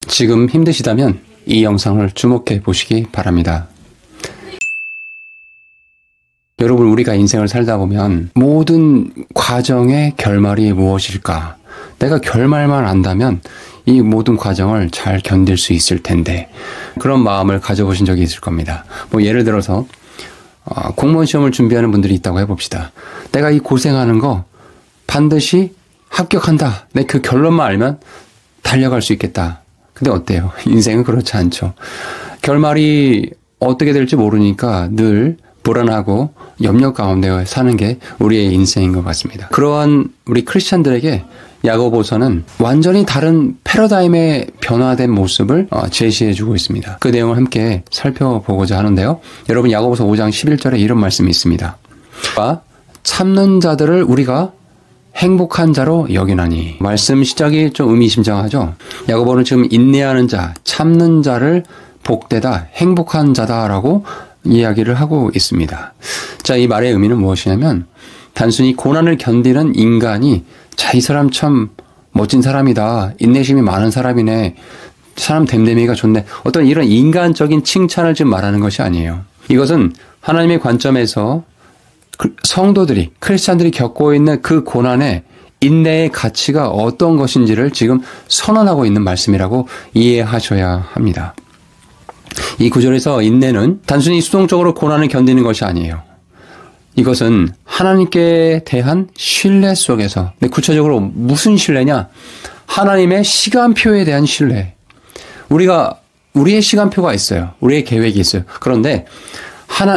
지금 힘드시다면 이 영상을 주목해 보시기 바랍니다. 여러분, 우리가 인생을 살다 보면 모든 과정의 결말이 무엇일까? 내가 결말만 안다면 이 모든 과정을 잘 견딜 수 있을 텐데, 그런 마음을 가져보신 적이 있을 겁니다. 예를 들어서 공무원 시험을 준비하는 분들이 있다고 해봅시다. 내가 이 고생하는 거 반드시 합격한다. 내 그 결론만 알면 달려갈 수 있겠다. 근데 어때요? 인생은 그렇지 않죠. 결말이 어떻게 될지 모르니까 늘 불안하고 염려 가운데 사는 게 우리의 인생인 것 같습니다. 그러한 우리 크리스찬들에게 야고보서는 완전히 다른 패러다임의 변화된 모습을 제시해주고 있습니다. 그 내용을 함께 살펴보고자 하는데요. 여러분, 야고보서 5장 11절에 이런 말씀이 있습니다. 참는 자들을 우리가 행복한 자로 여기나니. 말씀 시작이 좀 의미심장하죠. 야고보는 지금 인내하는 자, 참는 자를 복되다, 행복한 자다라고 이야기를 하고 있습니다. 자, 이 말의 의미는 무엇이냐면 단순히 고난을 견디는 인간이 자, 이 사람 참 멋진 사람이다, 인내심이 많은 사람이네, 사람 됨됨이가 좋네, 어떤 이런 인간적인 칭찬을 지금 말하는 것이 아니에요. 이것은 하나님의 관점에서 성도들이, 크리스찬들이 겪고 있는 그 고난의 인내의 가치가 어떤 것인지를 지금 선언하고 있는 말씀이라고 이해하셔야 합니다. 이 구절에서 인내는 단순히 수동적으로 고난을 견디는 것이 아니에요. 이것은 하나님께 대한 신뢰 속에서, 근데 구체적으로 무슨 신뢰냐? 하나님의 시간표에 대한 신뢰. 우리의 시간표가 있어요. 우리의 계획이 있어요. 그런데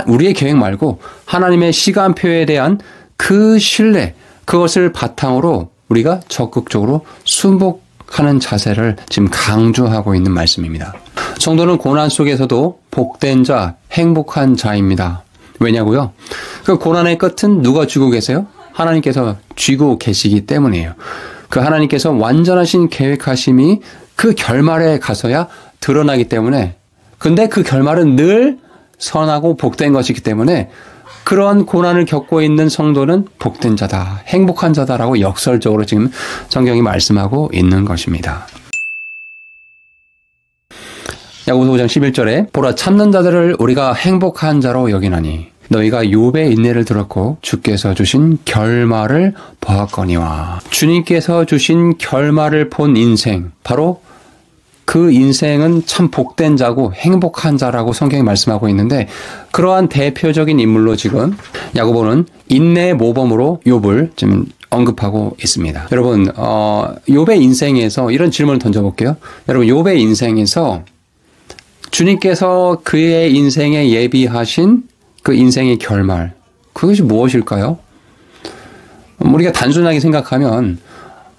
우리의 계획 말고 하나님의 시간표에 대한 그 신뢰, 그것을 바탕으로 우리가 적극적으로 순복하는 자세를 지금 강조하고 있는 말씀입니다. 성도는 고난 속에서도 복된 자, 행복한 자입니다. 왜냐고요? 그 고난의 끝은 누가 쥐고 계세요? 하나님께서 쥐고 계시기 때문이에요. 그 하나님께서 완전하신 계획하심이 그 결말에 가서야 드러나기 때문에, 근데 그 결말은 늘 선하고 복된 것이기 때문에 그러한 고난을 겪고 있는 성도는 복된 자다, 행복한 자다라고 역설적으로 지금 성경이 말씀하고 있는 것입니다. 야고보서 5장 11절에 보라, 참는 자들을 우리가 행복한 자로 여기나니 너희가 욥의 인내를 들었고 주께서 주신 결말을 보았거니와. 주님께서 주신 결말을 본 인생, 바로 그 인생은 참 복된 자고 행복한 자라고 성경이 말씀하고 있는데, 그러한 대표적인 인물로 지금 야고보는 인내의 모범으로 욥을 지금 언급하고 있습니다. 여러분, 욥의 인생에서 이런 질문을 던져볼게요. 여러분, 욥의 인생에서 주님께서 그의 인생에 예비하신 그 인생의 결말, 그것이 무엇일까요? 우리가 단순하게 생각하면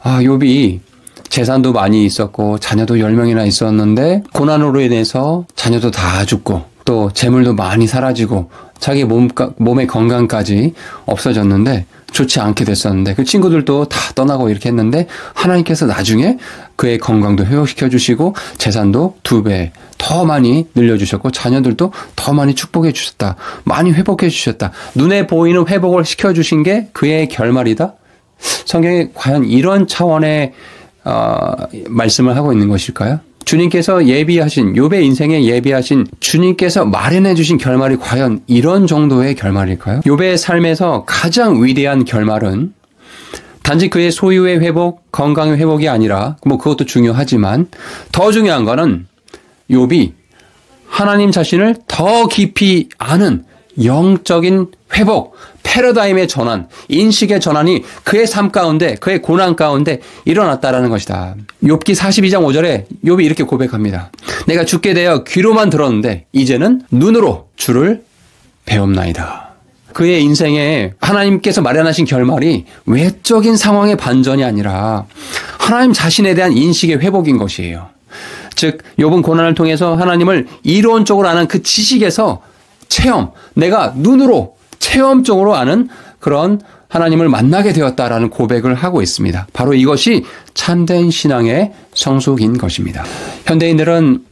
욥이 재산도 많이 있었고 자녀도 10명이나 있었는데 고난으로 인해서 자녀도 다 죽고 또 재물도 많이 사라지고 자기 몸의 건강까지 없어졌는데, 좋지 않게 됐었는데, 그 친구들도 다 떠나고 이렇게 했는데 하나님께서 나중에 그의 건강도 회복시켜 주시고 재산도 2배 더 많이 늘려주셨고 자녀들도 더 많이 축복해 주셨다, 많이 회복해 주셨다, 눈에 보이는 회복을 시켜주신 게 그의 결말이다. 성경이 과연 이런 차원의 말씀을 하고 있는 것일까요? 주님께서 예비하신, 욥의 인생에 예비하신, 주님께서 마련해 주신 결말이 과연 이런 정도의 결말일까요? 욥의 삶에서 가장 위대한 결말은 단지 그의 소유의 회복, 건강의 회복이 아니라, 그것도 중요하지만 더 중요한 거는 욥이 하나님 자신을 더 깊이 아는 영적인 회복, 패러다임의 전환, 인식의 전환이 그의 삶 가운데, 그의 고난 가운데 일어났다라는 것이다. 욥기 42장 5절에 욥이 이렇게 고백합니다. 내가 죽게 되어 귀로만 들었는데 이제는 눈으로 주를 배웁나이다. 그의 인생에 하나님께서 마련하신 결말이 외적인 상황의 반전이 아니라 하나님 자신에 대한 인식의 회복인 것이에요. 즉, 욥은 고난을 통해서 하나님을 이론적으로 아는 그 지식에서 내가 눈으로 체험적으로 아는 그런 하나님을 만나게 되었다라는 고백을 하고 있습니다. 바로 이것이 참된 신앙의 성숙인 것입니다. 현대인들은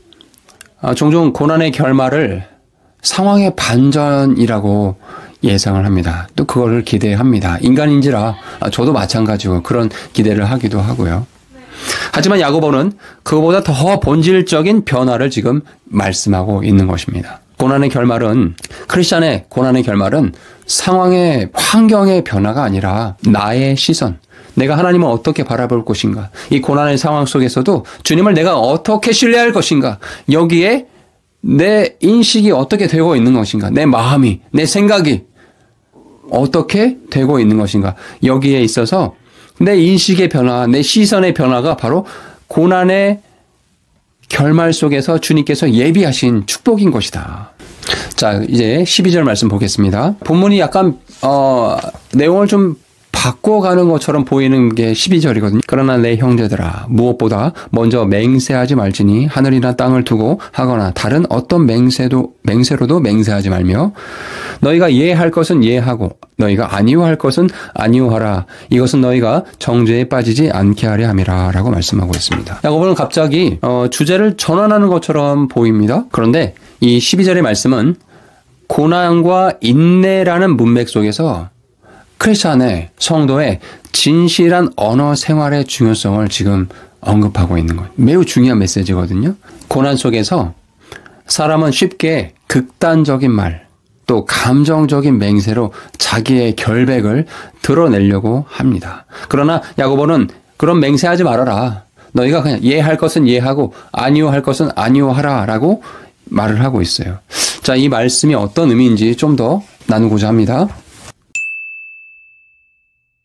종종 고난의 결말을 상황의 반전이라고 예상을 합니다. 또 그걸 기대합니다. 인간인지라 저도 마찬가지고 그런 기대를 하기도 하고요. 하지만 야고보는 그보다 더 본질적인 변화를 지금 말씀하고 있는 것입니다. 고난의 결말은, 크리스찬의 고난의 결말은 상황의, 환경의 변화가 아니라 나의 시선, 내가 하나님을 어떻게 바라볼 것인가, 이 고난의 상황 속에서도 주님을 내가 어떻게 신뢰할 것인가, 여기에 내 인식이 어떻게 되고 있는 것인가, 내 마음이, 내 생각이 어떻게 되고 있는 것인가, 여기에 있어서 내 인식의 변화, 내 시선의 변화가 바로 고난의 결말 속에서 주님께서 예비하신 축복인 것이다. 자, 이제 12절 말씀 보겠습니다. 본문이 약간 내용을 좀 바꿔가는 것처럼 보이는 게 12절이거든요. 그러나 내 형제들아, 무엇보다 먼저 맹세하지 말지니 하늘이나 땅을 두고 하거나 다른 어떤 맹세로도 맹세하지 말며 너희가 예할 것은 예하고 너희가 아니오할 것은 아니오하라. 이것은 너희가 정죄에 빠지지 않게 하려 함이라 라고 말씀하고 있습니다. 야고보는 갑자기 주제를 전환하는 것처럼 보입니다. 그런데 이 12절의 말씀은 고난과 인내라는 문맥 속에서 크리스찬의 성도의 진실한 언어 생활의 중요성을 지금 언급하고 있는 거예요. 매우 중요한 메시지거든요. 고난 속에서 사람은 쉽게 극단적인 말, 또 감정적인 맹세로 자기의 결백을 드러내려고 합니다. 그러나 야고보는 그런 맹세하지 말아라. 너희가 그냥 예할 것은 예하고 아니오 할 것은 아니오 하라 라고 말을 하고 있어요. 자, 이 말씀이 어떤 의미인지 좀 더 나누고자 합니다.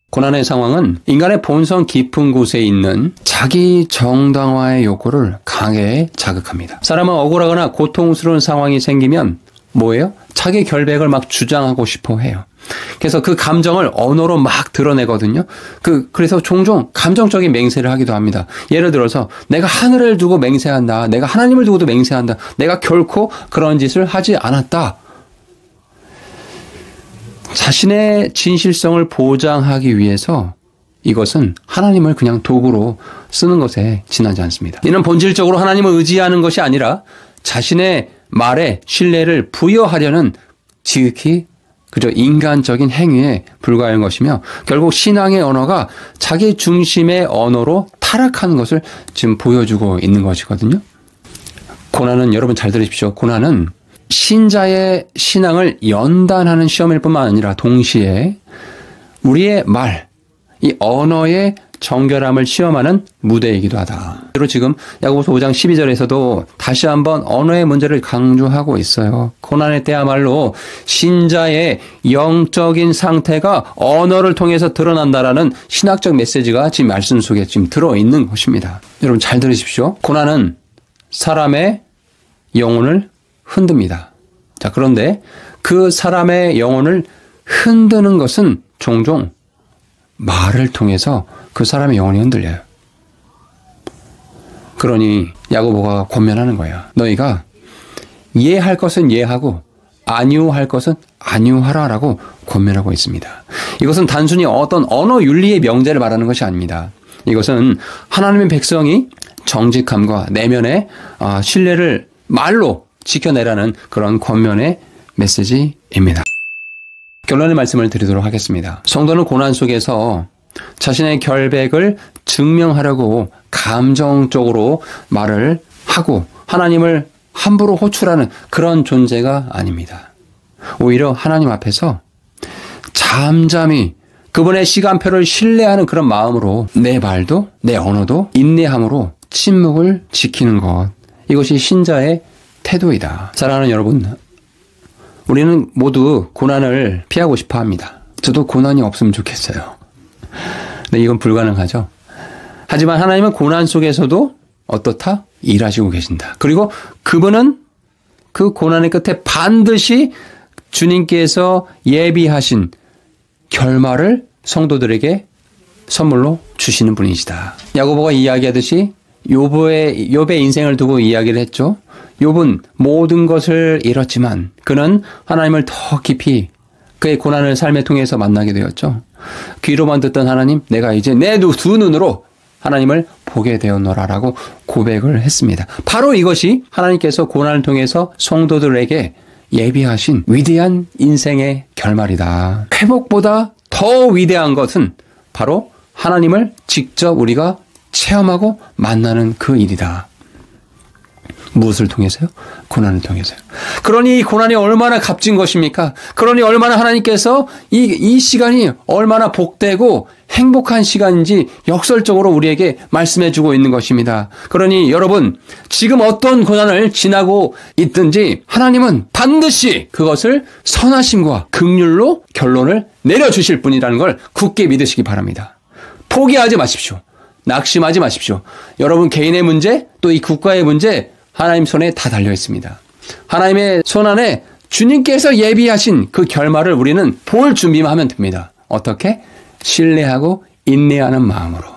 고난의 상황은 인간의 본성 깊은 곳에 있는 자기 정당화의 욕구를 강하게 자극합니다. 사람은 억울하거나 고통스러운 상황이 생기면 뭐예요? 자기 결백을 막 주장하고 싶어 해요. 그래서 그 감정을 언어로 막 드러내거든요. 그래서 종종 감정적인 맹세를 하기도 합니다. 예를 들어서 내가 하늘을 두고 맹세한다. 내가 하나님을 두고도 맹세한다. 내가 결코 그런 짓을 하지 않았다. 자신의 진실성을 보장하기 위해서 이것은 하나님을 그냥 도구로 쓰는 것에 지나지 않습니다. 이는 본질적으로 하나님을 의지하는 것이 아니라 자신의 말에 신뢰를 부여하려는 지극히 그저 인간적인 행위에 불과한 것이며 결국 신앙의 언어가 자기 중심의 언어로 타락하는 것을 지금 보여주고 있는 것이거든요. 고난은, 여러분 잘 들으십시오. 고난은 신자의 신앙을 연단하는 시험일 뿐만 아니라 동시에 우리의 말, 이 언어의 정결함을 시험하는 무대이기도 하다. 그리고 지금 야고보서 5장 12절에서도 다시 한번 언어의 문제를 강조하고 있어요. 고난의 때야말로 신자의 영적인 상태가 언어를 통해서 드러난다라는 신학적 메시지가 지금 말씀 속에 지금 들어있는 것입니다. 여러분 잘 들으십시오. 고난은 사람의 영혼을 흔듭니다. 자, 그런데 그 사람의 영혼을 흔드는 것은 종종 말을 통해서 그 사람의 영혼이 흔들려요. 그러니 야고보가 권면하는 거예요. 너희가 예할 것은 예하고 아니오할 것은 아니오하라라고 권면하고 있습니다. 이것은 단순히 어떤 언어 윤리의 명제를 말하는 것이 아닙니다. 이것은 하나님의 백성이 정직함과 내면의 신뢰를 말로 지켜내라는 그런 권면의 메시지입니다. 결론의 말씀을 드리도록 하겠습니다. 성도는 고난 속에서 자신의 결백을 증명하려고 감정적으로 말을 하고 하나님을 함부로 호출하는 그런 존재가 아닙니다. 오히려 하나님 앞에서 잠잠히 그분의 시간표를 신뢰하는 그런 마음으로 내 말도 내 언어도 인내함으로 침묵을 지키는 것, 이것이 신자의 태도이다. 사랑하는 여러분, 우리는 모두 고난을 피하고 싶어 합니다. 저도 고난이 없으면 좋겠어요. 근데 이건 불가능하죠. 하지만 하나님은 고난 속에서도 어떻다? 일하시고 계신다. 그리고 그분은 그 고난의 끝에 반드시 주님께서 예비하신 결말을 성도들에게 선물로 주시는 분이시다. 야고보가 이야기하듯이 욥의 인생을 두고 이야기를 했죠. 욥은 모든 것을 잃었지만 그는 하나님을 더 깊이 그의 고난을 삶에 통해서 만나게 되었죠. 귀로만 듣던 하나님, 내가 이제 내 두 눈으로 하나님을 보게 되었노라라고 고백을 했습니다. 바로 이것이 하나님께서 고난을 통해서 성도들에게 예비하신 위대한 인생의 결말이다. 회복보다 더 위대한 것은 바로 하나님을 직접 우리가 체험하고 만나는 그 일이다. 무엇을 통해서요? 고난을 통해서요. 그러니 이 고난이 얼마나 값진 것입니까? 그러니 얼마나 하나님께서 이 시간이 얼마나 복되고 행복한 시간인지 역설적으로 우리에게 말씀해 주고 있는 것입니다. 그러니 여러분, 지금 어떤 고난을 지나고 있든지 하나님은 반드시 그것을 선하심과 긍휼로 결론을 내려주실 분이라는 걸 굳게 믿으시기 바랍니다. 포기하지 마십시오. 낙심하지 마십시오. 여러분 개인의 문제, 또 이 국가의 문제, 하나님 손에 다 달려 있습니다. 하나님의 손 안에 주님께서 예비하신 그 결말을 우리는 볼 준비만 하면 됩니다. 어떻게? 신뢰하고 인내하는 마음으로.